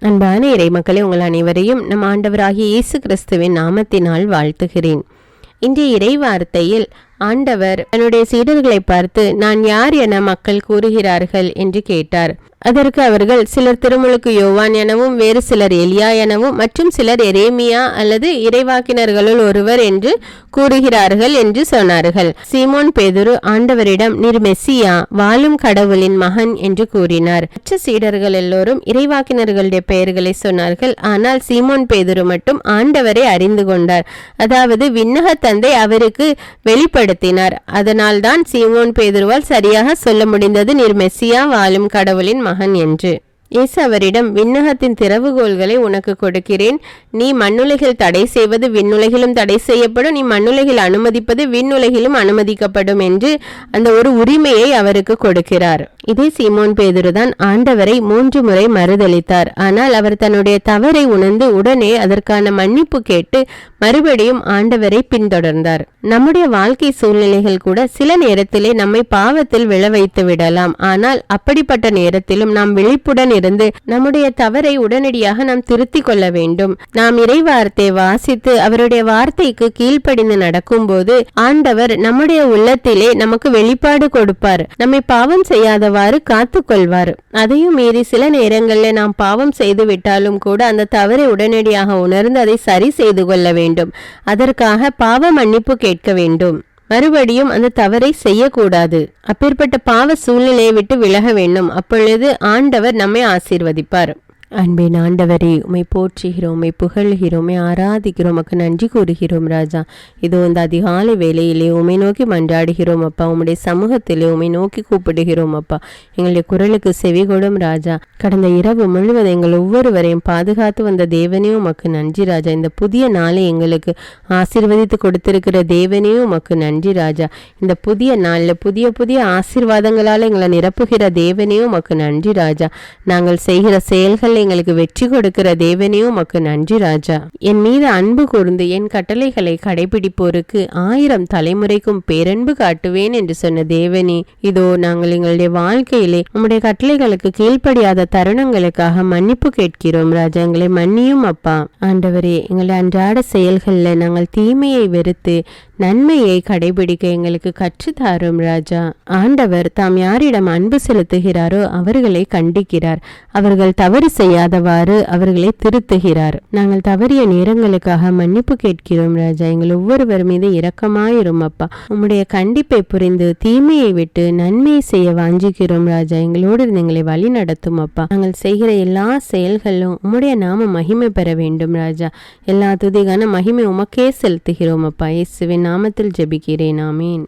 அன்பான இறைமக்களே, உங்கள் அனைவரையும் நம் ஆண்டவராகிய இயேசு கிறிஸ்துவின் நாமத்தினால் வாழ்த்துகிறேன். இன்றைய இறை வார்த்தையில் ஆண்டவர் தன்னுடைய சீடர்களை பார்த்து, நான் யார் என மக்கள் கூறுகிறார்கள் என்று கேட்டார். அதற்கு அவர்கள், சிலர் திருமுழுக்கு யோவான் எனவும், வேறு சிலர் எலியா எனவும், மற்றும் சிலர் எரேமியா அல்லது இறைவாக்கினர்களுள் ஒருவர் என்று கூறுகிறார்கள் என்று சொன்னார்கள். சீமோன் பேதுரு ஆண்டவரிடம், நீர் மெசியா, வாழும் கடவுளின் மகன் என்று கூறினார். மற்ற சீடர்கள் எல்லோரும் இறைவாக்கினர்களுடைய பெயர்களை சொன்னார்கள். ஆனால் சீமோன் பேதுரு மட்டும் ஆண்டவரை அறிந்து கொண்டார், அதாவது விண்ணக தந்தை அவருக்கு வெளிப்படுத்தினார். அதனால்தான் சீமோன் பேதுருவால் சரியாக சொல்ல முடிந்தது, நீர் மெசியா, வாழும் கடவுளின் மகன் என்று. இயேசு அவரிடம், விண்ணகத்தின் திறவுகோள்களை உனக்கு கொடுக்கிறேன். நீ மண்ணுலகில் தடை செய்வது விண்ணுலகிலும் தடை செய்யப்படும், நீ மண்ணுலகில் அனுமதிப்பது விண்ணுலகிலும் அனுமதிக்கப்படும் என்று அந்த ஒரு உரிமையை அவருக்கு கொடுக்கிறார். இதே சீமோன் பேதுருதான் ஆண்டவரை 3 முறை மறுதளித்தார். ஆனால் அவர் தன்னுடைய தவறை உணர்ந்து உடனே அதற்கான மன்னிப்பு கேட்டு மறுபடியும் ஆண்டவரை பின்தொடர்ந்தார். நம்முடைய வாழ்க்கை சூழ்நிலைகள் கூட சில நேரத்திலே நம்மை பாவத்தில் விழ வைத்து விடலாம். ஆனால் அப்படிப்பட்ட நேரத்திலும் நாம் விழிப்புடன் இருந்து நம்முடைய தவறை உடனடியாக நாம் திருத்திக் கொள்ள வேண்டும். நாம் இறை வார்த்தை வாசித்து அவருடைய வார்த்தைக்கு கீழ்ப்படிந்து நடக்கும் போது ஆண்டவர் நம்முடைய உள்ளத்திலே நமக்கு வெளிப்பாடு கொடுப்பார். நம்மை பாவம் செய்யாதவாறு காத்து கொள்வார். அதையும் மீறி சில நேரங்களில் நாம் பாவம் செய்து விட்டாலும் கூட அந்த தவறை உடனடியாக உணர்ந்து அதை சரி செய்து கொள்ள வேண்டும். அதற்காக பாவ மன்னிப்பு கேட்க வேண்டும். மறுபடியும் அந்த தவறை செய்யக்கூடாது. அப்பேற்பட்ட பாவ சூழ்நிலையை விட்டு விலக வேண்டும். அப்பொழுது ஆண்டவர் நம்மை ஆசீர்வதிப்பார். அன்பின் ஆண்டவரே, உம்மை போற்றுகிறோம், உம்மை புகழ்கிறோம், உம்மை ஆராதிக்கிறோம், உமக்கு நன்றி கூறுகிறோம் ராஜா. இதோ இந்த அதிகாலை வேளையிலே உம்மை நோக்கி மன்றாடுகிறோம் அப்பா. உம்முடைய சமூகத்திலே உம்மை நோக்கி கூப்பிடுகிறோம் அப்பா. எங்களுடைய குரலுக்கு செவி கொடும் ராஜா. கடந்த இரவு முழுவதும் எங்கள் ஒவ்வொருவரையும் பாதுகாத்து வந்த தேவனையும் உமக்கு நன்றி ராஜா. இந்த புதிய நாளை எங்களுக்கு ஆசீர்வதித்து கொடுத்திருக்கிற தேவனையும் உமக்கு நன்றி ராஜா. இந்த புதிய நாளில் புதிய புதிய ஆசீர்வாதங்களால் எங்களை நிரப்புகிற தேவனையும் உமக்கு நன்றி ராஜா. நாங்கள் செய்கிற செயல்கள் எங்களுக்கு வெற்றி கொடுக்கிற தேவனையும் உமக்கு நன்றி ராஜா. என் மீது அன்பு கூர்ந்து என் கட்டளைகளை கடைபிடிப்போருக்கு 1000 தலைமுறைக்கும் பேரன்பு காட்டுவேன் என்று சொன்ன தேவனே, இதோ நாங்கள் எங்களுடைய வாழ்க்கையிலே உம்முடைய கட்டளைகளுக்கு கீழ்ப்படியாத தருணங்களுக்காக மன்னிப்பு கேட்கிறோம் ராஜா. எங்களை மன்னியும் அப்பா. ஆண்டவரே, எங்களுடைய அன்றாட செயல்களில் நாங்கள் தீமையை வெறுத்து நன்மையை கடைபிடிக்க எங்களுக்கு கற்றுத்தாரும் ராஜா. ஆண்டவர் தாம் யாரிடம் அன்பு செலுத்துகிறாரோ அவர்களை கண்டிக்கிறார். அவர்கள் தவறு செய்யாதவாறு அவர்களை திருத்துகிறார். நாங்கள் தவறிய நேரங்களுக்காக மன்னிப்பு கேட்கிறோம் ராஜா. எங்கள் ஒவ்வொருவர் மீது இரக்கமாயிரும் அப்பா. உம்முடைய கண்டிப்பை புரிந்து தீமையை விட்டு நன்மையை செய்ய வாஞ்சிக்கிறோம் ராஜா. எங்களோடு இருந்து எங்களை வழி நடத்தும் அப்பா. நாங்கள் செய்கிற எல்லா செயல்களும் உம்முடைய நாம மகிமை பெற வேண்டும் ராஜா. எல்லா துதிகான மகிமை உமக்கே செலுத்துகிறோம் அப்பா. இயேசுவின் நாமத்தில் ஜெபிக்கிறேன், ஆமீன்.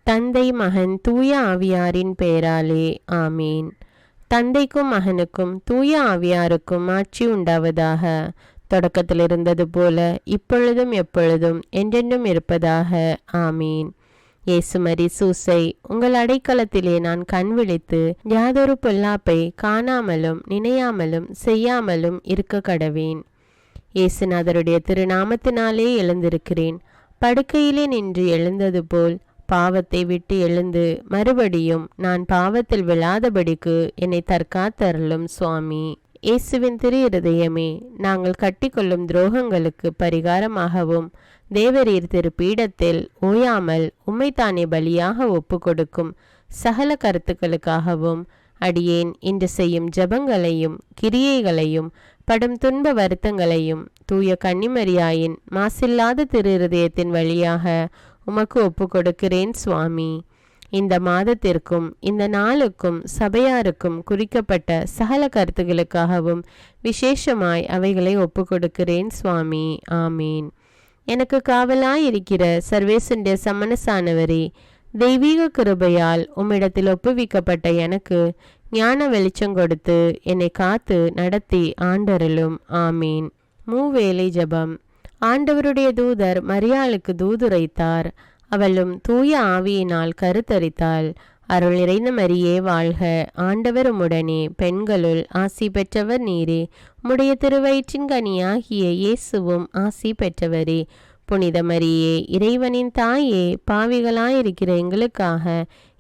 தந்தை, மகன், தூய ஆவியாரின் பெயராலே ஆமீன். தந்தைக்கும் மகனுக்கும் தூய ஆவியாருக்கும் ஆட்சி உண்டாவதாக. தொடக்கத்தில் இருந்தது போல இப்பொழுதும் எப்பொழுதும் என்றென்றும் இருப்பதாக ஆமீன். இயேசுமரி சூசை, உங்கள் அடைக்கலத்திலே நான் கண் விழித்து யாதொரு பொல்லாப்பை காணாமலும் நினையாமலும் செய்யாமலும் இருக்க கடவேன். இயேசுநாதருடைய திருநாமத்தினாலே எழுந்திருக்கிறேன். படுக்கையிலே நின்று எழுந்தது போல் பாவத்தை விட்டு எழுந்து மறுபடியும் நான் பாவத்தில் விழாதபடிக்கு என்னை தற்காத்தருளும் சுவாமி. இயேசுவின் திரு இருதயமே, நாங்கள் கட்டிக்கொள்ளும் துரோகங்களுக்கு பரிகாரமாகவும் தேவரீர் திரு பீடத்தில் ஓயாமல் உம்மைத்தானே பலியாக ஒப்பு கொடுக்கும் சகல கருத்துக்களுக்காகவும் அடியேன் இன்று செய்யும் ஜபங்களையும் கிரியைகளையும் படும் துன்ப வருத்தங்களையும் தூய கன்னிமரியாயின் மாசில்லாத திரு இருதயத்தின் வழியாக உமக்கு ஒப்பு கொடுக்கிறேன் சுவாமி. இந்த மாதத்திற்கும் இந்த நாளுக்கும் சபையாருக்கும் குறிக்கப்பட்ட சகல கருத்துகளுக்காகவும் விசேஷமாய் அவைகளை ஒப்பு கொடுக்கிறேன் சுவாமி. ஆமீன். எனக்கு காவலாயிருக்கிற சர்வேசுடைய சமணசானவரே, தெய்வீக கிருபையால் உம்மிடத்தில் ஒப்புவிக்கப்பட்ட எனக்கு ஞான வெளிச்சம் கொடுத்து என்னை காத்து நடத்தி ஆண்டருளும். ஆமீன். மூவேளை ஜபம். ஆண்டவருடைய தூதர் மரியாளுக்கு தூதுரைத்தார். அவளும் தூய ஆவியினால் கருத்தரித்தாள். அருள் நிறைந்த மரியே வாழ்க, ஆண்டவர் உம்முடனே, பெண்களுள் ஆசி பெற்றவர் நீரே. உம்முடைய திருவயிற்றின் கனியாகிய இயேசுவும் ஆசி பெற்றவரே. புனித மரியே, இறைவனின் தாயே, பாவிகளாயிருக்கிற எங்களுக்காக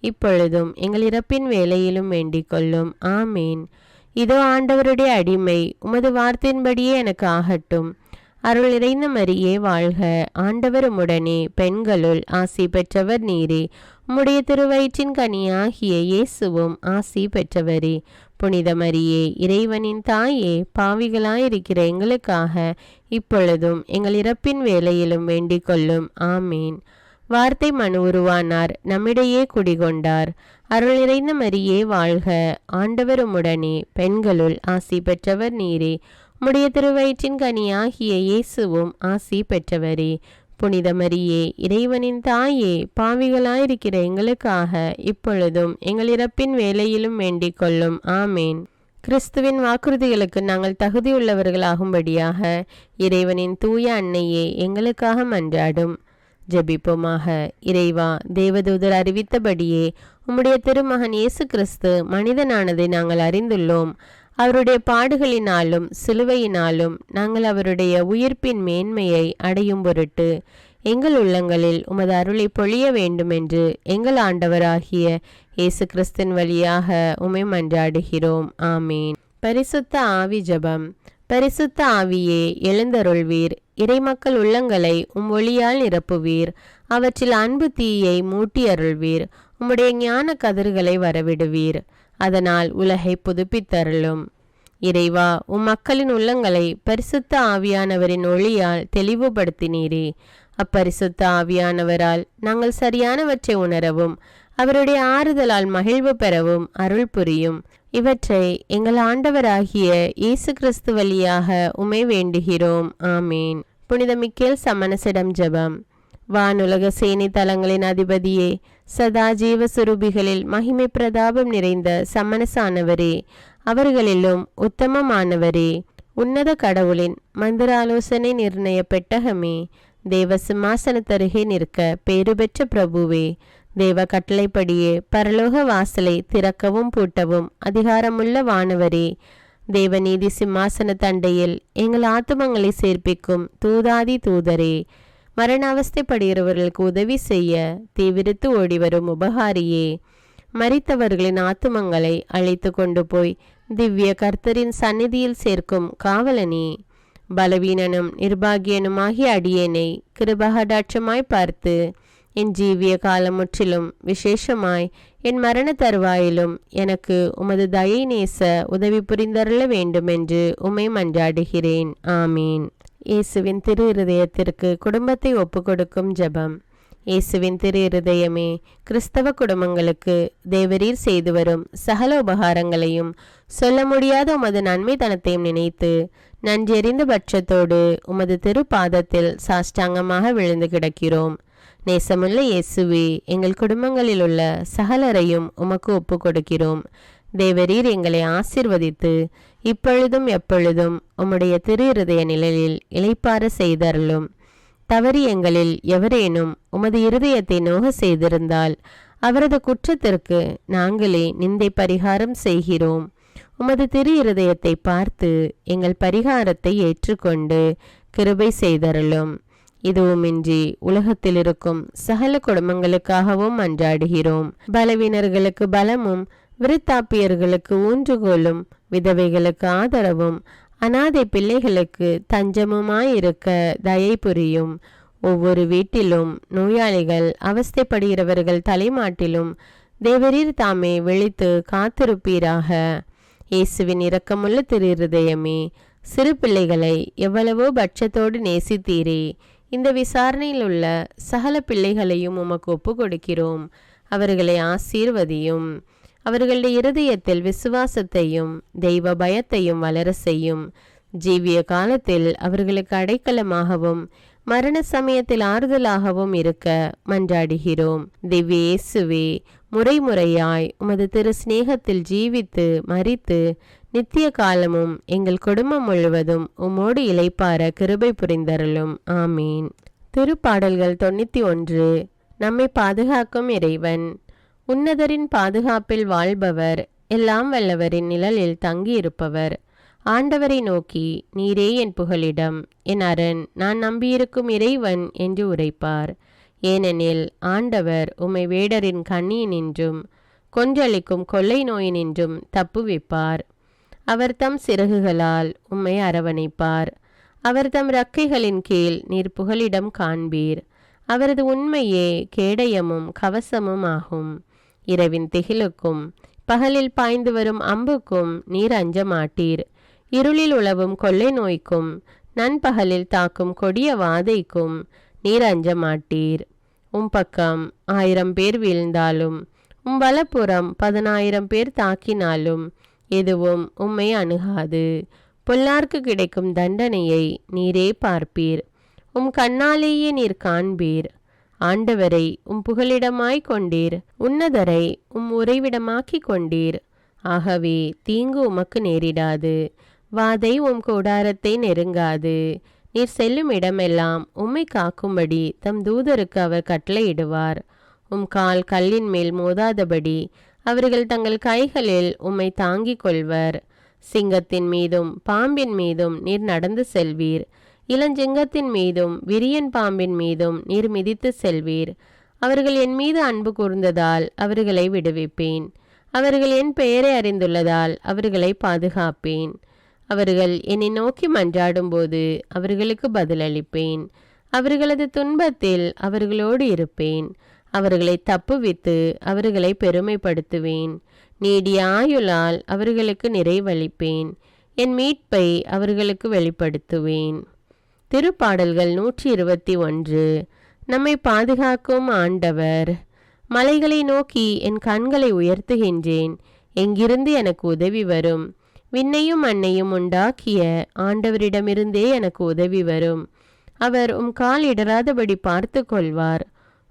இப்பொழுதும் எங்கள் இறப்பின் வேளையிலும் வேண்டிக் கொள்ளும். ஆமேன். இதோ ஆண்டவருடைய அடிமை, உமது வார்த்தையின்படியே எனக்கு ஆகட்டும். அருள் நிறைந்த மரியே வாழ்க, ஆண்டவர் உம்முடனே, பெண்களுள் ஆசி பெற்றவர் நீரே. உம்முடைய திருவயிற்றின் கனியாகிய இயேசுவும் ஆசி பெற்றவரே. புனித மரியே, இறைவனின் தாயே, பாவிகளாயிருக்கிற எங்களுக்காக இப்பொழுதும் எங்கள் இறப்பின் வேளையிலும் வேண்டிக் கொள்ளும். ஆமீன். வார்த்தை மனு உருவானார், நம்மிடையே குடிகொண்டார். அருள் நிறைந்த மரியே வாழ்க, ஆண்டவர் உம்முடனே, பெண்களுள் ஆசி பெற்றவர் நீரே. உம்முடைய திருவயிற்றின் கனியாகிய இயேசுவும் ஆசி பெற்றவரே. புனித மரியே, இறைவனின் தாயே, பாவிகளாயிருக்கிற எங்களுக்காக இப்பொழுதும் எங்கள் இறப்பின் வேளையிலும் வேண்டிக் கொள்ளும். ஆமேன். கிறிஸ்துவின் வாக்குறுதிகளுக்கு நாங்கள் தகுதியுள்ளவர்களாகும்படியாக இறைவனின் தூய அன்னையே எங்களுக்காக மன்றாடும். ஜெபிப்போமாக. இறைவா, தேவதூதர் அறிவித்தபடியே உம்முடைய திருமகன் இயேசு கிறிஸ்து மனிதனானதை நாங்கள் அறிந்துள்ளோம். அவருடைய பாடுகளினாலும் சிலுவையினாலும் நாங்கள் அவருடைய உயிர்ப்பின் மேன்மையை அடையும் பொருட்டு எங்கள் உள்ளங்களில் உமது அருளை பொழிய வேண்டுமென்று எங்கள் ஆண்டவராகிய இயேசு கிறிஸ்தின் வழியாக உம்மை மன்றாடுகிறோம். ஆமீன். பரிசுத்த ஆவி ஜெபம். பரிசுத்த ஆவியே, எழுந்தருள்வீர். இறைமக்கள் உள்ளங்களை ஒளியால் நிரப்புவீர். அவற்றில் அன்பு தீயை மூட்டி அருள்வீர். உம்முடைய ஞான கதிர்களை வரவிடுவீர். அதனால் உலகை புதுப்பித்தருளும். இறைவா, மக்களின் உள்ளங்களை பரிசுத்த ஆவியானவரின் ஒளியால் தெளிவுபடுத்தினீரே. அப்பரிசுத்த ஆவியானவரால் நாங்கள் சரியானவற்றை உணரவும் அவருடைய ஆறுதலால் மகிழ்வு பெறவும் அருள் புரியும். இவற்றை எங்கள் ஆண்டவராகிய இயேசு கிறிஸ்து வழியாக உம்மை வேண்டுகிறோம். ஆமீன். புனித மிக்கேல் சமணசிடம் ஜெபம். வானுலக சேனை தலங்களின் அதிபதியே, சதா ஜீவ சுரூபிகளில் மகிமை பிரதாபம் நிறைந்த சமணசானவரே, அவர்களிலும் உத்தமமானவரே, உன்னத கடவுளின் மந்திராலோசனை நிர்ணய பெட்டகமே, தேவ சிம்மாசனத்தருகே நிற்க பேறு பெற்ற பிரபுவே, தேவ கட்டளைப்படியே பரலோக வாசலை திறக்கவும் பூட்டவும் அதிகாரமுள்ள வானவரே, தேவநீதி சிம்மாசன தண்டையில் எங்கள் ஆத்துமங்களை சேர்ப்பிக்கும் தூதாதி தூதரே, மரண அவஸ்தைப்படுகிறவர்களுக்கு உதவி செய்ய தீவிரித்து ஓடிவரும் உபகாரியே, மரித்தவர்களின் ஆத்துமங்களை அழைத்து கொண்டு போய் திவ்ய கர்த்தரின் சந்நிதியில் சேர்க்கும் காவலனே, பலவீனனும் நிர்பாகியனுமாகிய அடியேனை கிருபகடாட்சமாய் பார்த்து என் ஜீவிய காலம் முற்றிலும் விசேஷமாய் என் மரண தருவாயிலும் எனக்கு உமது தயை நேச உதவி புரிந்தருள வேண்டுமென்று உம்மை மன்றாடுகிறேன். ஆமீன். இயேசுவின் திரு இருதயத்திற்கு குடும்பத்தை ஒப்புக்கொடுக்கும் ஜெபம். இயேசுவின் திரு இருதயமே, கிறிஸ்தவ குடும்பங்களுக்கு தேவரீர் செய்து வரும் சகல உபகாரங்களையும் சொல்ல முடியாத உமது நன்மைத்தனத்தையும் நினைத்து நன்றெறிந்த பட்சத்தோடு உமது திரு பாதத்தில் சாஷ்டாங்கமாக விழுந்து கிடக்கிறோம். நேசமுள்ள இயேசுவே, எங்கள் குடும்பங்களில் உள்ள சகலரையும் உமக்கு ஒப்பு கொடுக்கிறோம். தேவரீர் எங்களை ஆசிர்வதித்து இப்பொழுதும் எப்பொழுதும் உம்முடைய திரு இருதய நிழலில் இளைப்பாற செய்தருளும். தவறி எங்களில் எவரேனும் உமது இருதயத்தை நோக செய்திருந்தால் அவரது குற்றத்திற்கு நாங்களே நிந்தை பரிகாரம் செய்கிறோம். உமது திரு இருதயத்தை பார்த்து எங்கள் பரிகாரத்தை ஏற்றுக்கொண்டு கிருபை செய்தருளும். இதுவுமின்றி உலகத்தில் இருக்கும் சகல குடும்பங்களுக்காகவும் மன்றாடுகிறோம். பலவீனர்களுக்கு பலமும், விருத்தாப்பியர்களுக்கு ஊன்றுகோலும், விதவைகளுக்கு ஆதரவும், அனாதை பிள்ளைகளுக்கு தஞ்சமுமாயிருக்க தயை புரியும். ஒவ்வொரு வீட்டிலும் நோயாளிகள் அவஸ்தைப்படுகிறவர்கள் தலைமாட்டிலும் தேவரீர் தாமே விழித்து காத்திருப்பீராக. இயேசுவின் இரக்கமுள்ள திரு இருதயமே, சிறு பிள்ளைகளை எவ்வளவோ பட்சத்தோடு நேசித்தீரே. இந்த விசாரணையில் உள்ள சகல பிள்ளைகளையும் உமக்கு ஒப்பு கொடுக்கிறோம். அவர்களை ஆசீர்வதியும். அவர்களுடைய இருதயத்தில் விசுவாசத்தையும் தெய்வ பயத்தையும் வளர செய்யும். ஜீவிய காலத்தில் அவர்களுக்கு அடைக்கலமாகவும் மரண சமயத்தில் ஆறுதலாகவும் இருக்க மன்றாடுகிறோம். திவ்ய இயேசுவே, முறைமுறையாய் உமது திரு சிநேகத்தில் ஜீவித்து மரித்து நித்திய காலமும் எங்கள் குடும்பம் முழுவதும் உம்மோடு இளைப்பார கிருபை புரிந்தருளும். ஆமீன். திருப்பாடல்கள் 91. நம்மை பாதுகாக்கும் இறைவன். உன்னதரின் பாதுகாப்பில் வாழ்பவர், எல்லாம் வல்லவரின் நிழலில் தங்கியிருப்பவர். ஆண்டவரை நோக்கி, நீரே என் புகலிடம், என் அரண், நான் நம்பியிருக்கும் இறைவன் என்று உரைப்பார். ஏனெனில் ஆண்டவர் உம்மை வேடரின் கண்ணியினின்றும் கொன்றளிக்கும் கொள்ளை நோயினின்றும் தப்புவிப்பார். அவர் தம் சிறகுகளால் உம்மை அரவணைப்பார். அவர் தம் இறக்கைகளின் கீழ் நீர் புகலிடம் காண்பீர். அவரது உண்மையே கேடயமும் கவசமும் ஆகும். இரவின் திகிலுக்கும் பகலில் பாய்ந்து வரும் அம்புக்கும் நீர் அஞ்ச மாட்டீர். இருளில் உலவும் கொள்ளை நோய்க்கும் நண்பகலில் தாக்கும் கொடிய வாதைக்கும் நீர் அஞ்ச மாட்டீர். பக்கம் 1000 பேர் வீழ்ந்தாலும் வலப்புறம் 10,000 பேர் தாக்கினாலும் எதுவும் உம்மை அணுகாது. பொல்லார்க்கு கிடைக்கும் தண்டனையை நீரே பார்ப்பீர். கண்ணாலேயே நீர் காண்பீர். ஆண்டவரை புகலிடமாய் கொண்டீர். உன்னதரை உறைவிடமாக்கி கொண்டீர். ஆகவே தீங்கு உமக்கு நேரிடாது. வாதை கூடாரத்தை நெருங்காது. நீர் செல்லும் இடமெல்லாம் உம்மை காக்கும்படி தம் தூதருக்கு அவர் கட்டளையிடுவார். கால் கல்லின் மேல் மோதாதபடி அவர்கள் தங்கள் கைகளில் உம்மை தாங்கிக் கொள்வர். சிங்கத்தின் மீதும் பாம்பின் மீதும் நீர் நடந்து செல்வீர். இளஞ்சிங்கத்தின் மீதும் விரியன் பாம்பின் மீதும் நீர் மிதித்து செல்வீர். அவர்கள் என் மீது அன்பு கூர்ந்ததால் அவர்களை விடுவிப்பேன். அவர்கள் என் பெயரை அறிந்துள்ளதால் அவர்களை பாதுகாப்பேன். அவர்கள் என்னை நோக்கி மன்றாடும்போது அவர்களுக்கு பதிலளிப்பேன். அவர்களது துன்பத்தில் அவர்களோடு இருப்பேன். அவர்களை தப்புவித்து அவர்களை பெருமைப்படுத்துவேன். நீடிய ஆயுளால் அவர்களுக்கு நிறைவளிப்பேன். என் மீட்பை அவர்களுக்கு வெளிப்படுத்துவேன். திருப்பாடல்கள் 121. நம்மை பாதுகாக்கும் ஆண்டவர். மலைகளை நோக்கி என் கண்களை உயர்த்துகின்றேன். எங்கிருந்து எனக்கு உதவி வரும்? விண்ணையும் மண்ணையும் உண்டாக்கிய ஆண்டவரிடமிருந்தே எனக்கு உதவி வரும். அவர் கால் இடராதபடி பார்த்து கொள்வார்.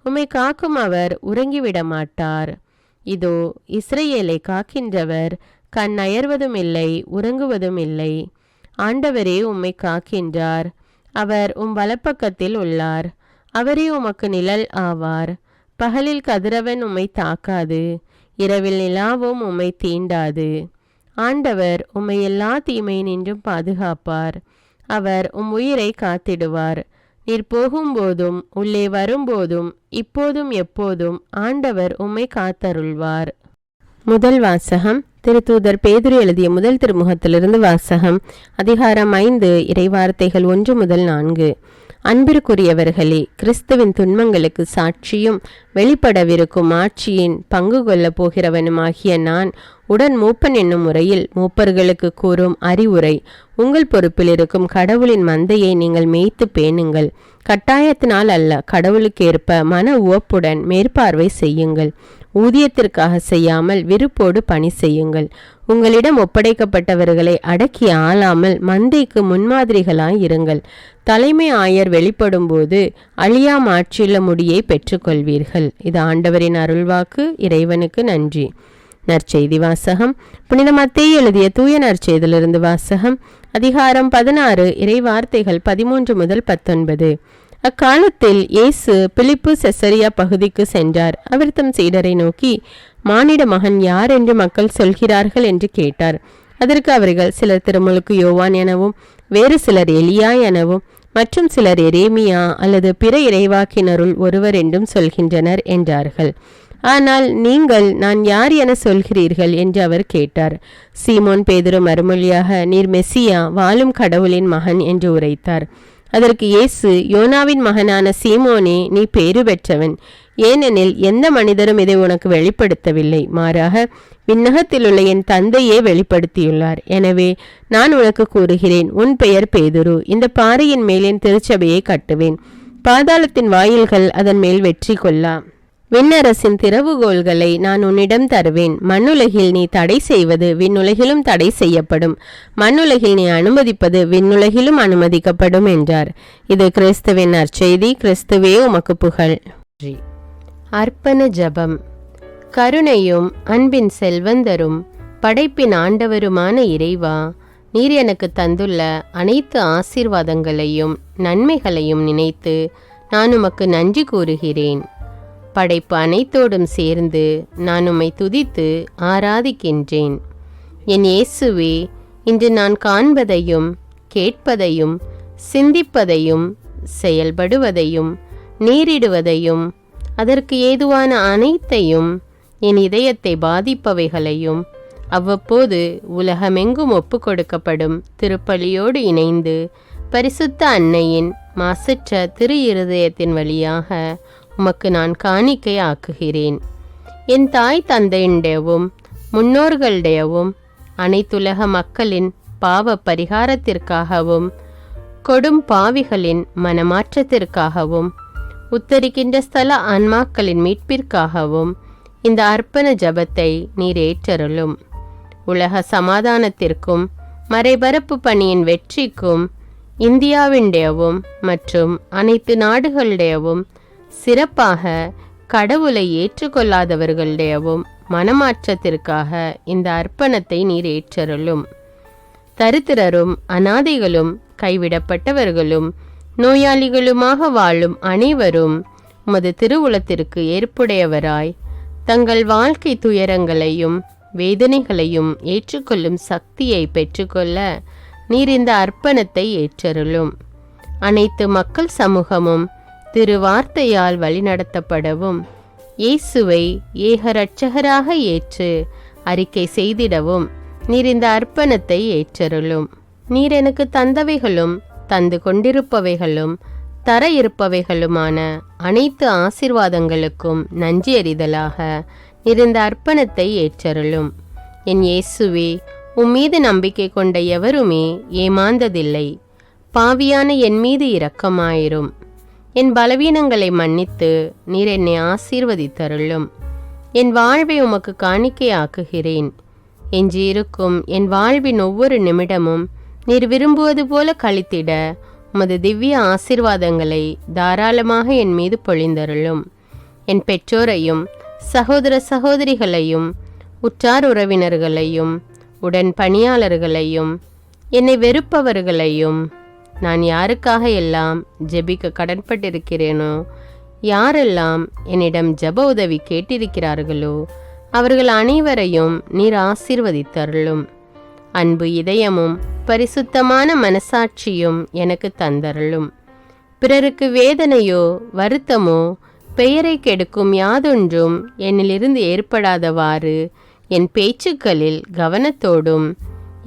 உம்மை காக்கும் அவர் உறங்கிவிட மாட்டார். இதோ இஸ்ரவேலை காக்கின்றவர் கண் அயர்வதும் இல்லை, உறங்குவதும் இல்லை. ஆண்டவரே உம்மை காக்கின்றார். அவர் வலப்பக்கத்தில் உள்ளார். அவரே உமக்கு நிழல் ஆவார். பகலில் கதிரவன் உம்மை தாக்காது, இரவில் நிலாவும் உம்மை தீண்டாது. ஆண்டவர் உம்மை எல்லா தீமையினின்றும் பாதுகாப்பார். அவர் உயிரை காத்திடுவார். நீர் போகும்போதும் உள்ளே வரும்போதும் இப்போதும் எப்போதும் ஆண்டவர் உம்மை காத்தருள்வார். முதல் வாசகம் திருத்தூதர் பேதுரு எழுதிய முதல் திருமுகத்திலிருந்து வாசகம். அதிகாரம் 5, இறைவார்த்தைகள் 1 முதல் 4. அன்பிற்குரியவர்களே, கிறிஸ்துவின் துன்பங்களுக்கு சாட்சியும் வெளிப்படவிருக்கும் ஆட்சியின் பங்கு கொள்ளப் போகிறவனுமாகிய நான் உடன் மூப்பன் என்னும் முறையில் மூப்பர்களுக்கு கூறும் அறிவுரை. உங்கள் பொறுப்பில் இருக்கும் கடவுளின் மந்தையை நீங்கள் மேய்த்து பேணுங்கள். கட்டாயத்தினால் அல்ல, கடவுளுக்கேற்ப மன உவப்புடன் மேற்பார்வை செய்யுங்கள். ஊதியத்திற்காக செய்யாமல் விருப்போடு பணி செய்யுங்கள். உங்களிடம் ஒப்படைக்கப்பட்டவர்களை அடக்கி ஆளாமல் மந்தைக்கு முன்மாதிரிகளாய் இருங்கள். தலைமை ஆயர் வெளிப்படும் போது அழியா மாற்றியுள்ள முடியை பெற்றுக்கொள்வீர்கள். இது ஆண்டவரின் அருள்வாக்கு. இறைவனுக்கு நன்றி. நற்செய்தி வாசகம். புனித மத்தேயு எழுதிய தூய நற்செய்தியிலிருந்து வாசகம். அதிகாரம் 16, இறைவார்த்தைகள் 13 முதல் 19. அக்காலத்தில் இயேசு பிலிப்பு செசரியா பகுதிக்கு சென்றார். அவர் தம் சீடரை நோக்கி, மானிட மகன் யார் என்று மக்கள் சொல்கிறார்கள் என்று கேட்டார். அதற்கு அவர்கள், சிலர் திருமுழுக்கு யோவான் எனவும், வேறு சிலர் எலியா எனவும், மற்றும் சிலர் எரேமியா அல்லது பிற இறைவாக்கினருள் ஒருவர் என்றும் சொல்கின்றனர் என்றார்கள். ஆனால் நீங்கள் நான் யார் என சொல்கிறீர்கள் என்று அவர் கேட்டார். சீமோன் பேதுரு மறுமொழியாக, நீர் மெசியா, வாழும் கடவுளின் மகன் என்று உரைத்தார். அதற்கு இயேசு, யோனாவின் மகனான சீமோனே, நீ பேறு பெற்றவன். ஏனெனில் எந்த மனிதரும் இதை உனக்கு வெளிப்படுத்தவில்லை, மாறாக விண்ணகத்திலுள்ள என் தந்தையே வெளிப்படுத்தியுள்ளார். எனவே நான் உனக்கு கூறுகிறேன், உன் பெயர் பேதுரு. இந்த பாறையின் மேல் என் திருச்சபையை கட்டுவேன். பாதாளத்தின் வாயில்கள் அதன் மேல் வெற்றி கொள்ளா. விண்ணரசின் திறவுகோள்களை நான் உன்னிடம் தருவேன். மண்ணுலகில் நீ தடை செய்வது விண்ணுலகிலும் தடை செய்யப்படும். மண்ணுலகில் நீ அனுமதிப்பது விண்ணுலகிலும் அனுமதிக்கப்படும் என்றார். இது கிறிஸ்துவின் நற்செய்தி. கிறிஸ்துவே உமக்கு புகழ். அர்ப்பண ஜபம். கருணையும் அன்பின் செல்வந்தரும் படைப்பின் ஆண்டவருமான இறைவா, நீர் எனக்கு தந்துள்ள அனைத்து ஆசீர்வாதங்களையும் நன்மைகளையும் நினைத்து நான் உமக்கு நன்றி கூறுகிறேன். படைப்பு அனைத்தோடும் சேர்ந்து நான் உம்மை துதித்து ஆராதிக்கின்றேன். என் இயேசுவே, இன்று நான் காண்பதையும் கேட்பதையும் சிந்திப்பதையும் செயல்படுவதையும் நேரிடுவதையும் அதற்கு ஏதுவான அனைத்தையும் என் இதயத்தை பாதிப்பவைகளையும் அவ்வப்போது உலகமெங்கும் ஒப்பு கொடுக்கப்படும் திருப்பலியோடு இணைந்து பரிசுத்த அன்னையின் மாசற்ற திரு இருதயத்தின் வழியாக உமக்கு நான் காணிக்கை ஆக்குகிறேன். என் தாய் தந்தையுடையவும் முன்னோர்களுடையவும் அனைத்துலக மக்களின் பாவ பரிகாரத்திற்காகவும் கொடும் பாவிகளின் மனமாற்றத்திற்காகவும் உத்தரிக்கின்ற ஸ்தல ஆன்மாக்களின் மீட்பிற்காகவும் இந்த அர்ப்பண ஜபத்தை நீர் ஏற்றருளும். உலக சமாதானத்திற்கும் மறைபரப்பு பணியின் வெற்றிக்கும் இந்தியாவினுடையவும் மற்றும் அனைத்து நாடுகளுடையவும் சிறப்பாக கடவுளை ஏற்றுக்கொள்ளாதவர்களுடையவும் மனமாற்றத்திற்காக இந்த அர்ப்பணத்தை நீர் ஏற்றருளும். தரித்திரரும் அனாதைகளும் கைவிடப்பட்டவர்களும் நோயாளிகளுமாக வாழும் அனைவரும் உமது திருவுளத்திற்கு ஏற்புடையவராய் தங்கள் வாழ்க்கை துயரங்களையும் வேதனைகளையும் ஏற்றுக்கொள்ளும் சக்தியை பெற்றுக்கொள்ள நீர் இந்த அர்ப்பணத்தை ஏற்றருளும். அனைத்து மக்கள் சமூகமும் திருவார்த்தையால் வழிநடத்தப்படவும் இயேசுவை ஏக இரட்சகராக ஏற்று அறிக்கை செய்திடவும் நீர் இந்த அர்ப்பணத்தை ஏற்றருளும். நீர் எனக்கு தந்தவைகளும் தந்து கொண்டிருப்பவைகளும் தர இருப்பவைகளுமான அனைத்து ஆசீர்வாதங்களுக்கும் நன்றி அறிதலாக நீர் இந்த அர்ப்பணத்தை ஏற்றருளும். என் இயேசுவே, உம்மீது நம்பிக்கை கொண்ட எவருமே ஏமாந்ததில்லை. பாவியான என் மீது இரக்கமாயிரும். என் பலவீனங்களை மன்னித்து நீர் என்னை ஆசீர்வதித்தருளும். என் வாழ்வை உமக்கு காணிக்கையாக்குகிறேன். எஞ்சியிருக்கும் என் வாழ்வின் ஒவ்வொரு நிமிடமும் நீர் விரும்புவது போல கழித்திட உமது திவ்ய ஆசீர்வாதங்களை தாராளமாக என் மீது பொழிந்தருளும். என் பெற்றோரையும் சகோதர சகோதரிகளையும் உற்றார் உறவினர்களையும் உடன் பணியாளர்களையும் என்னை வெறுப்பவர்களையும் நான் யாருக்காக எல்லாம் ஜெபிக்க கடன்பட்டிருக்கிறேனோ, யாரெல்லாம் என்னிடம் ஜெப உதவி கேட்டிருக்கிறார்களோ அவர்கள் அனைவரையும் நீர் ஆசீர்வதித்தருளும். அன்பு இதயமும் பரிசுத்தமான மனசாட்சியும் எனக்கு தந்தருளும். பிறருக்கு வேதனையோ வருத்தமோ பெயரை கெடுக்கும் யாதொன்றும் என்னிலிருந்து ஏற்படாதவாறு என் பேச்சுக்களில் கவனத்தோடும்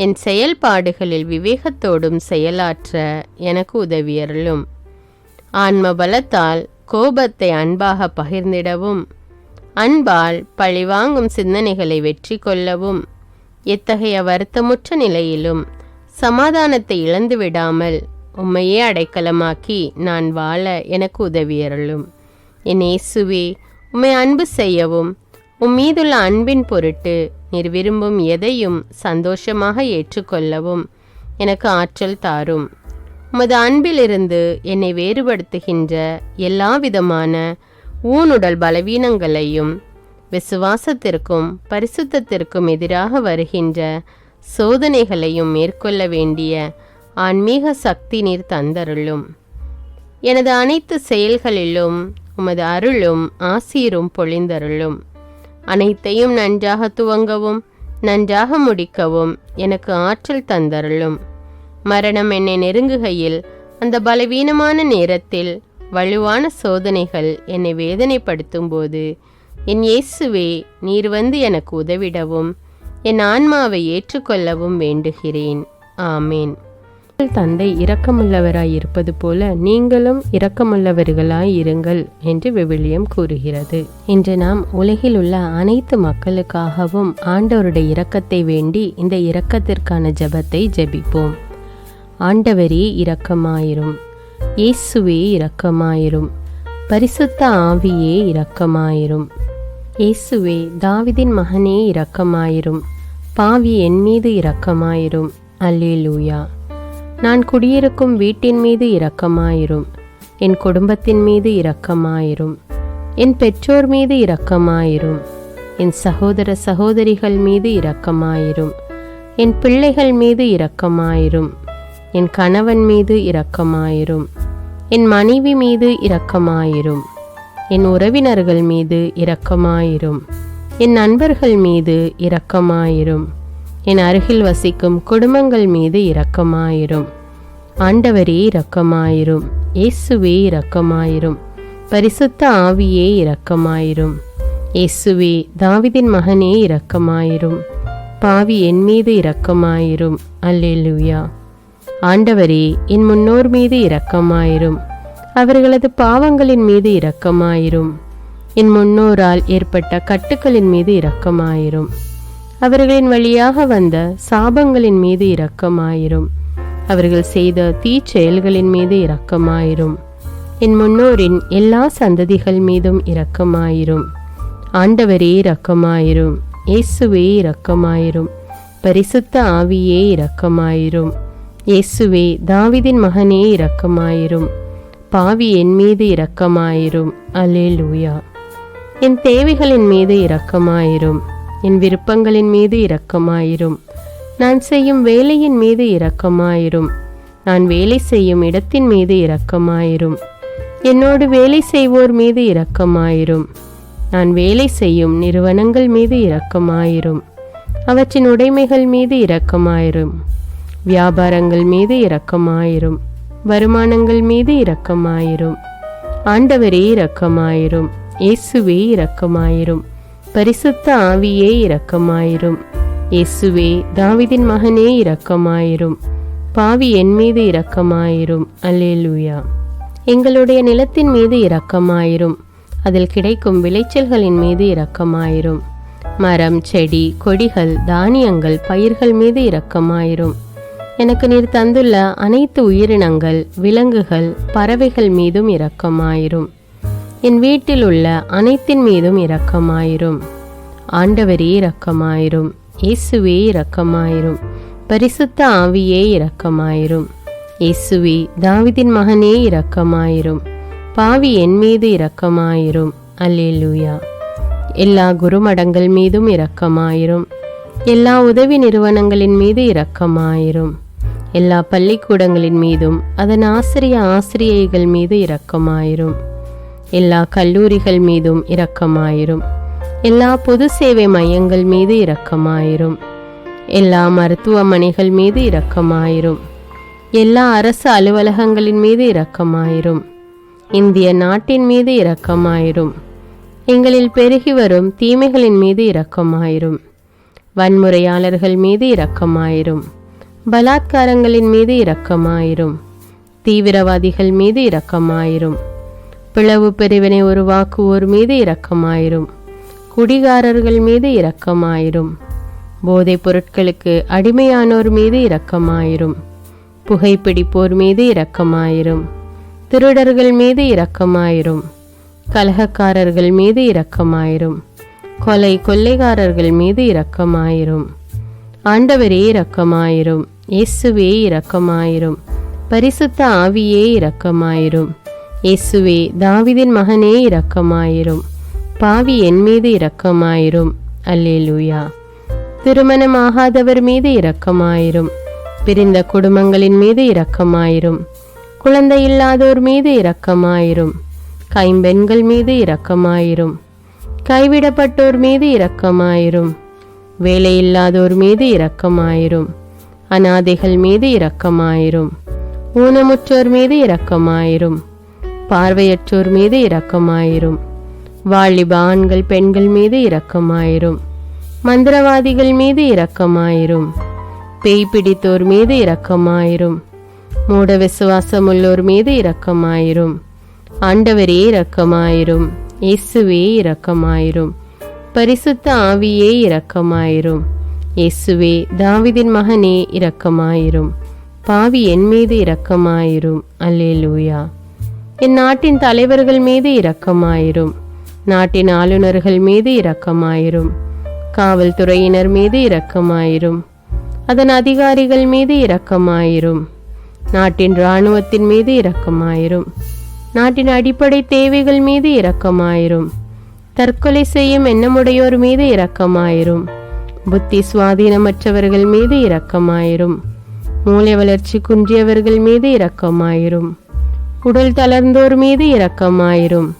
என் செயல்பாடுகளில் விவேகத்தோடும் செயலாற்ற எனக்கு உதவியருளும். ஆன்ம பலத்தால் கோபத்தை அன்பாக பகிர்ந்திடவும் அன்பால் பழிவாங்கும் சிந்தனைகளை வெற்றி கொள்ளவும் எத்தகைய வருத்தமுற்ற நிலையிலும் சமாதானத்தை இழந்து விடாமல் உம்மையே அடைக்கலமாக்கி நான் வாழ எனக்கு உதவியருளும். என் இயேசுவே, உம்மை அன்பு செய்யவும் உம்மீதுள்ள அன்பின் பொருட்டு நீர் விரும்பும் எதையும் சந்தோஷமாக ஏற்றுக்கொள்ளவும் எனக்கு ஆற்றல் தாரும். உமது அன்பிலிருந்து என்னை வேறுபடுத்துகின்ற எல்லா விதமான ஊனுடல் பலவீனங்களையும் விசுவாசத்திற்கும் பரிசுத்தத்திற்கும் எதிராக வருகின்ற சோதனைகளையும் மேற்கொள்ள வேண்டிய ஆன்மீக சக்தி நீர் தந்தருளும். எனது அனைத்து செயல்களிலும் உமது அருளும் ஆசீரும் பொழிந்தருளும். அனைத்தையும் நன்றாக துவங்கவும் நன்றாக முடிக்கவும் எனக்கு ஆற்றல் தந்தருளும். மரணம் என்னை நெருங்குகையில் அந்த பலவீனமான நேரத்தில் வலுவான சோதனைகள் என்னை வேதனைப்படுத்தும் போது என் இயேசுவே, நீர் வந்து எனக்கு உதவிடவும் என் ஆன்மாவை ஏற்றுக்கொள்ளவும் வேண்டுகிறேன். ஆமேன். தந்தை இரக்கமுள்ளவராய் இருப்பது போல நீங்களும் இரக்கமுள்ளவர்களாய் இருங்கள் என்று விவிலியம் கூறுகிறது. இன்று நாம் உலகில் உள்ள அனைத்து மக்களுக்காகவும் ஆண்டவருடைய இரக்கத்தை வேண்டி இந்த இரக்கத்திற்கான ஜெபத்தை ஜெபிப்போம். ஆண்டவரே இரக்கமாயிரும். இயேசுவே இரக்கமாயிரும். பரிசுத்த ஆவியே இரக்கமாயிரும். இயேசுவே, தாவீதின் மகனே இரக்கமாயிரும். பாவி என் மீது இரக்கமாயிரும். அல்லேலூயா. நான் குடியிருக்கும் வீட்டின் மீது இரக்கமாயிரும். என் குடும்பத்தின் மீது இரக்கமாயிரும். என் பெற்றோர் மீது இரக்கமாயிரும். என் சகோதர சகோதரிகள் மீது இரக்கமாயிரும். என் பிள்ளைகள் மீது இரக்கமாயிரும். என் கணவன் மீது இரக்கமாயிரும். என் மனைவி மீது இரக்கமாயிரும். என் உறவினர்கள் மீது இரக்கமாயிரும். என் நண்பர்கள் மீது இரக்கமாயிரும். என் அருகில் வசிக்கும் குடும்பங்கள் மீது இரக்கமாயிரும். ஆண்டவரே இரக்கமாயிரும். இயேசுவே இரக்கமாயிரும். பரிசுத்த ஆவியே இரக்கமாயிரும். இயேசுவே, தாவீதின் மகனே இரக்கமாயிரும். பாவி என் மீது இரக்கமாயிரும். அல்லேலூயா. ஆண்டவரே, என் முன்னோர் மீது இரக்கமாயிரும். அவர்களது பாவங்களின் மீது இரக்கமாயிரும். என் முன்னோரால் ஏற்பட்ட கட்டுக்களின் மீது இரக்கமாயிரும். அவர்களின் வழியாக வந்த சாபங்களின் மீது இரக்கமாயிரும். அவர்கள் செய்த தீச்செயல்களின் மீது இரக்கமாயிரும். என் முன்னோரின் எல்லா சந்ததிகள் மீதும் இரக்கமாயிரும். ஆண்டவரே இரக்கமாயிரும். இயேசுவே இரக்கமாயிரும். பரிசுத்த ஆவியே இரக்கமாயிரும். இயேசுவே, தாவீதின் மகனே இரக்கமாயிரும். பாவி என் மீது இரக்கமாயிரும். அல்லேலூயா. என் தேவைகளின் மீது இரக்கமாயிரும். என் விருப்பங்களின் மீது இரக்கமாயிரும். நான் செய்யும் வேலையின் மீது இரக்கமாயிரும். நான் வேலை செய்யும் இடத்தின் மீது இரக்கமாயிரும். என்னோடு வேலை செய்வோர் மீது இரக்கமாயிரும். நான் வேலை செய்யும் நிறுவனங்கள் மீது இரக்கமாயிரும். அவற்றின் உடைமைகள் மீது இரக்கமாயிரும். வியாபாரங்கள் மீது இரக்கமாயிரும். வருமானங்கள் மீது இரக்கமாயிரும். ஆண்டவரே இரக்கமாயிரும். இயேசுவே இரக்கமாயிரும். பரிசுத்த ஆவியே இரக்கமாயிரும். இயேசுவே, தாவீதின் மகனே இரக்கமாயிரும். பாவி என் மீது இரக்கமாயிரும். அல்லேலூயா. எங்களுடைய நிலத்தின் மீது இரக்கமாயிரும். அதில் கிடைக்கும் விளைச்சல்களின் மீது இரக்கமாயிரும். மரம், செடி, கொடிகள், தானியங்கள், பயிர்கள் மீது இரக்கமாயிரும். எனக்கு நீர் தந்துள்ள அனைத்து உயிரினங்கள், விலங்குகள், பறவைகள் மீதும் இரக்கமாயிரும். என் வீட்டில் உள்ள அனைத்தின் மீதும் இரக்கமாயிரும். ஆண்டவரே இரக்கமாயிரும். இயேசுவே இரக்கமாயிரும். பரிசுத்த ஆவியே இரக்கமாயிரும். இயேசுவே, தாவீதின் மகனே இரக்கமாயிரும். பாவி என் மீது இரக்கமாயிரும். அல்லேலூயா. எல்லா குருமடங்கள் மீதும் இரக்கமாயிரும். எல்லா உதவி நிறுவனங்களின் மீது இரக்கமாயிரும். எல்லா பள்ளிக்கூடங்களின் மீதும் அதன் ஆசிரியைகள் மீது இரக்கமாயிரும். எல்லா கல்லூரிகள் மீதும் இரக்கமாயிரும். எல்லா பொது சேவை மையங்கள் மீது இரக்கமாயிரும். எல்லா மருத்துவமனைகள் மீது இரக்கமாயிரும். எல்லா அரசு அலுவலகங்களின் மீது இரக்கமாயிரும். இந்திய நாட்டின் மீது இரக்கமாயிரும். எங்களில் பெருகி வரும் தீமைகளின் மீது இரக்கமாயிரும். வன்முறையாளர்கள் மீது இரக்கமாயிரும். பலாத்காரங்களின் மீது இரக்கமாயிரும். தீவிரவாதிகள் மீது இரக்கமாயிரும். பிளவு பிரிவினை உருவாக்குவோர் மீது இரக்கமாயிரும். குடிகாரர்கள் மீது இரக்கமாயிரும். போதைப் பொருட்களுக்கு அடிமையானோர் மீது இரக்கமாயிரும். புகைப்பிடிப்போர் மீது இரக்கமாயிரும். திருடர்கள் மீது இரக்கமாயிரும். கலகக்காரர்கள் மீது இரக்கமாயிரும். கொள்ளைக்காரர்கள் மீது இரக்கமாயிரும். ஆண்டவரே இரக்கமாயிரும். இயேசுவே இரக்கமாயிரும். பரிசுத்த ஆவியே இரக்கமாயிரும். இயேசுவே, தாவீதின் மகனே இரக்கமாயிரும். பாவி என் மீது இரக்கமாயிரும். அல்லேலூயா. திருமணமாகாதவர் மீது இரக்கமாயிரும். பிரிந்த குடும்பங்களின் மீது இரக்கமாயிரும். குழந்தை இல்லாதோர் மீது இரக்கமாயிரும். கைம்பெண்கள் மீது இரக்கமாயிரும். கைவிடப்பட்டோர் மீது இரக்கமாயிரும். வேலையில்லாதோர் மீது இரக்கமாயிரும். அநாதைகள் மீது இரக்கமாயிரும். ஊனமுற்றோர் மீது இரக்கமாயிரும். பார்வையற்றோர் மீது இரக்கமாயிரும். வாலிப ஆண்கள் பெண்கள் மீது இரக்கமாயிரும். மந்திரவாதிகள் மீது இரக்கமாயிரும். பேய் பிடித்தோர் மீது இரக்கமாயிரும். மூட விசுவாசமுள்ளோர் மீது இரக்கமாயிரும். ஆண்டவரே இரக்கமாயிரும். இயேசுவே இரக்கமாயிரும். பரிசுத்த ஆவியே இரக்கமாயிரும். இயேசுவே, தாவீதின் மகனே இரக்கமாயிரும். பாவி என் மீது இரக்கமாயிரும். அல்லேலூயா. என் நாட்டின் தலைவர்கள் மீது இரக்கமாயிரும். நாட்டின் ஆளுநர்கள் மீது இரக்கமாயிரும். காவல்துறையினர் மீது இரக்கமாயிரும். அதன் அதிகாரிகள் மீது இரக்கமாயிரும். நாட்டின் இராணுவத்தின் மீது இரக்கமாயிரும். நாட்டின் அடிப்படை தேவைகள் மீது இரக்கமாயிரும். தற்கொலை செய்யும் எண்ணமுடையோர் மீது இரக்கமாயிரும். புத்தி சுவாதீனமற்றவர்கள் மீது இரக்கமாயிரும். மூளை வளர்ச்சி குன்றியவர்கள் மீது இரக்கமாயிரும். உடல் தளர்ந்தோர் மீது இரக்கமாயிரும்.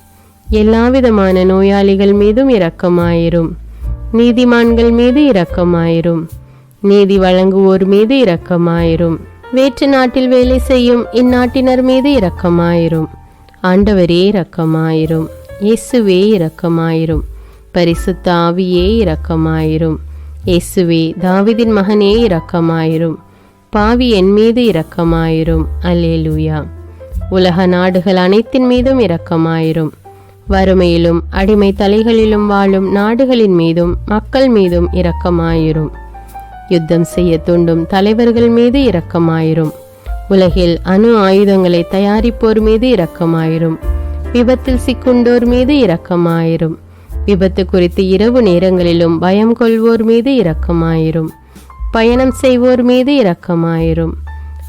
எல்லாவிதமான நோயாளிகள் மீதும் இரக்கமாயிரும். நீதிமான்கள் மீது இரக்கமாயிரும். நீதி வழங்குவோர் மீது இரக்கமாயிரும். வேற்று நாட்டில் வேலை செய்யும் இந்நாட்டினர் மீது இரக்கமாயிரும். ஆண்டவரே இரக்கமாயிரும். இயேசுவே இரக்கமாயிரும். பரிசுத்த ஆவியே இரக்கமாயிரும். இயேசுவே தாவீதின் மகனே இரக்கமாயிரும். பாவி என் மீது இரக்கமாயிரும். அல்லேலூயா. உலக நாடுகள் அனைத்தின் மீதும் இரக்கமாயிரும். வறுமையிலும் அடிமை தலைகளிலும் வாழும் நாடுகளின் மீதும் மக்கள் மீதும் இரக்கமாயிரும். யுத்தம் செய்ய தூண்டும் தலைவர்கள் மீது இரக்கமாயிரும். உலகில் அணு ஆயுதங்களை தயாரிப்போர் மீது இரக்கமாயிரும். விபத்தில் சிக்குண்டோர் மீது இரக்கமாயிரும். விபத்து குறித்து இரவு நேரங்களிலும் பயம் கொள்வோர் மீது இரக்கமாயிரும். பயணம் செய்வோர் மீது இரக்கமாயிரும்.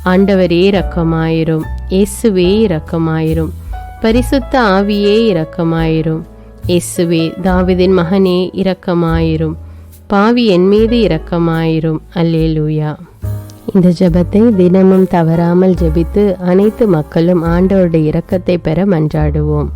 ஆண்டவரே இரக்கமாயிரும். இயேசுவே இரக்கமாயிரும். பரிசுத்த ஆவியே இரக்கமாயிரும். இயேசுவே தாவீதின் மகனே இரக்கமாயிரும். பாவி என் மீது இரக்கமாயிரும். அல்லேலூயா. இந்த ஜெபத்தை தினமும் தவறாமல் ஜெபித்து அனைத்து மக்களும் ஆண்டவருடைய இரக்கத்தை பெற மன்றாடுவோம்.